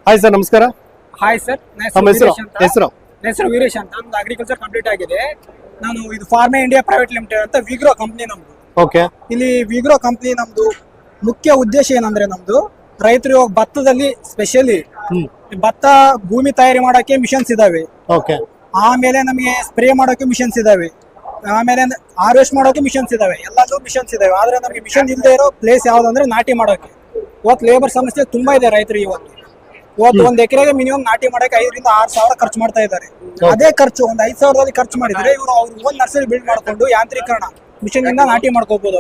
Hi sir, ನಮಸ್ಕಾರ. Hi sir, ನಮ್ಮ ಹೆಸರು ಹೆಸರು ವೀರೇಶ್ ಅಂತ. ನಮ್ದು ಅಗ್ರಿಕಲ್ಚರ್ ಕಂಪ್ಲೀಟ್ ಆಗಿದೆ. ನಾನು ಇದು ಫಾರ್ಮಾ ಇಂಡಿಯಾ ಪ್ರೈವೇಟ್ ಲಿಮಿಟೆಡ್ ಅಂತ ವಿಗ್ರೋ ಕಂಪ್ನಿ ನಮ್ದು. ಓಕೆ. ಇಲ್ಲಿ ವಿಗ್ರೋ ಕಂಪ್ನಿ ನಮ್ದು ಮುಖ್ಯ ಉದ್ದೇಶ ಏನಂದ್ರೆ ನಮ್ದು ರೈತರು ಇವಾಗ ಭತ್ತದಲ್ಲಿ ಸ್ಪೆಷಲಿ ಭತ್ತ ಭೂಮಿ ತಯಾರಿ ಮಾಡೋಕೆ ಮಿಷನ್ಸ್ ಇದಾವೆ. ಓಕೆ. ಆಮೇಲೆ ನಮಗೆ ಸ್ಪ್ರೇ ಮಾಡೋಕೆ ಮಿಷನ್ಸ್ ಇದಾವೆ. ಆಮೇಲೆ ಹಾರ್ವೆಸ್ಟ್ ಮಾಡೋಕೆ ಮಿಷನ್ಸ್ ಇದಾವೆ. ಎಲ್ಲದೂ ಮಿಷನ್ಸ್ ಇದಾವೆ. ಆದ್ರೆ ನಮಗೆ ಮಿಷನ್ ಇಲ್ಲದೆ ಇರೋ ಪ್ಲೇಸ್ ಯಾವ್ದಂದ್ರೆ ನಾಟಿ ಮಾಡೋಕೆ. ಇವತ್ತು ಲೇಬರ್ ಸಮಸ್ಯೆ ತುಂಬಾ ಇದೆ ರೈತರಿಗೆ. ಇವತ್ತು ಒಂದ್ ಎಕರೆಗೆ ಮಿನಿಮಮ್ ನಾಟಿ ಮಾಡಕ್ಕೆ 5,000 to 6,000 ಖರ್ಚು ಮಾಡ್ತಾ ಇದ್ದಾರೆ. ಅದೇ ಖರ್ಚು ಒಂದ್ 5,000 ಖರ್ಚು ಮಾಡಿದ್ರೆ ಇವರು ಅವ್ರ ಓನ್ ನರ್ಸರಿ ಬಿಲ್ಡ್ ಮಾಡ್ಕೊಂಡು ಯಾಂತ್ರೀಕರಣ ಮಿಷನ್ ಇಂದ ನಾಟಿ ಮಾಡ್ಕೋಬಹುದು.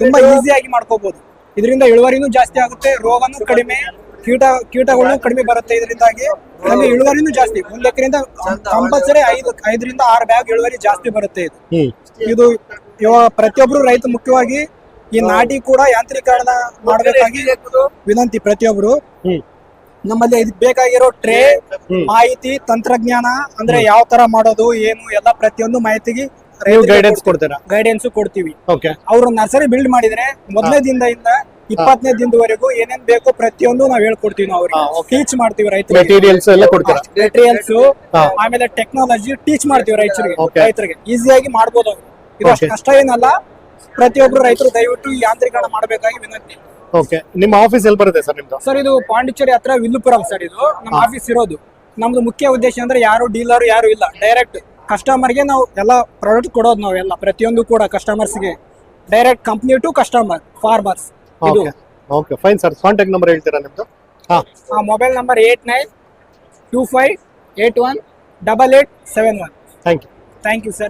ತುಂಬಾ ಈಸಿಯಾಗಿ ಮಾಡ್ಕೋಬಹುದು. ಇದರಿಂದ ಇಳುವರಿನೂ ಜಾಸ್ತಿ ಆಗುತ್ತೆ, ರೋಗನೂ ಕಡಿಮೆ, ಕೀಟಗಳು ಕಡಿಮೆ ಬರುತ್ತೆ. ಇದರಿಂದಾಗಿ ನಮಗೆ ಇಳುವರಿನೂ ಜಾಸ್ತಿ. ಒಂದ್ ಎಕರೆಯಿಂದ ಕಂಪಲ್ಸರಿ 5 ರಿಂದ 6 ಬ್ಯಾಗ್ ಇಳುವರಿ ಜಾಸ್ತಿ ಬರುತ್ತೆ. ಇದು ಇವಾಗ ಪ್ರತಿಯೊಬ್ರು ರೈತ ಮುಖ್ಯವಾಗಿ ಈ ನಾಟಿ ಕೂಡ ಯಾಂತ್ರೀಕರಣ ಮಾಡಬೇಕಾಗಿ ವಿನಂತಿ. ಪ್ರತಿಯೊಬ್ರು ನಮ್ಮಲ್ಲಿ ಬೇಕಾಗಿರೋ ಟ್ರೇ ಮಾಹಿತಿ ತಂತ್ರಜ್ಞಾನ ಅಂದ್ರೆ ಯಾವ ತರ ಮಾಡೋದು ಏನು ಎಲ್ಲ ಪ್ರತಿಯೊಂದು ಮಾಹಿತಿಗೆ ಗೈಡೆನ್ಸ್ ಕೊಡ್ತೀವಿ. ಅವ್ರು ನರ್ಸರಿ ಬಿಲ್ಡ್ ಮಾಡಿದ್ರೆ ಮೊದಲನೇ ದಿನದಿಂದ 20ನೇ ದಿನದವರೆಗೂ ಏನೇನ್ ಬೇಕೋ ಪ್ರತಿಯೊಂದು ನಾವ್ ಹೇಳ್ಕೊಡ್ತೀವಿ. ನಾವು ಅವ್ರಿಗೆ ಟೀಚ್ ಮಾಡ್ತೀವಿ. ಮೆಟೀರಿಯಲ್ಸ್ ಆಮೇಲೆ ಟೆಕ್ನಾಲಜಿ ಟೀಚ್ ಮಾಡ್ತೀವಿ ರೈತರಿಗೆ ಈಸಿಯಾಗಿ ಮಾಡ್ಬೋದು. ಇದು ಅಷ್ಟು ಕಷ್ಟ ಏನಲ್ಲ. ಪ್ರತಿಯೊಬ್ರು ರೈತರು ದಯವಿಟ್ಟು ಈ ಯಾಂತ್ರೀಕರಣ ಮಾಡಬೇಕಾಗಿ ವಿನಂತಿ. ಓಕೆ. ನಿಮ್ಮ ಆಫೀಸ್ ಎಲ್ಲಿ ಬರುತ್ತೆ ಸರ್ ನಿಮ್ದು? ಸರ್, ಇದು ಪಾಂಡಿಚೇರಿ ಹತ್ರ ವಿಲ್ಲುಪುರಂ ಸರ್. ಇದು ನಮ್ಮ ಆಫೀಸ್ ಇರೋದು. ನಮ್ದು ಮುಖ್ಯ ಉದ್ದೇಶ ಅಂದ್ರೆ ಯಾರು ಡೀಲರ್ ಯಾರು ಇಲ್ಲ, ಡೈರೆಕ್ಟ್ ಕಸ್ಟಮರ್ಗೆ ನಾವು ಎಲ್ಲ ಪ್ರಾಡಕ್ಟ್ ಕೊಡೋದು. ನಾವೆಲ್ಲ ಪ್ರತಿಯೊಂದು ಕೂಡ ಕಸ್ಟಮರ್ಸ್ಗೆ direct company to customer farmers. Okay, fine sir. Contact number ಹೇಳ್ತೀರಾ ನಿಮ್ದು? Mobile number 8925818871. Thank you sir.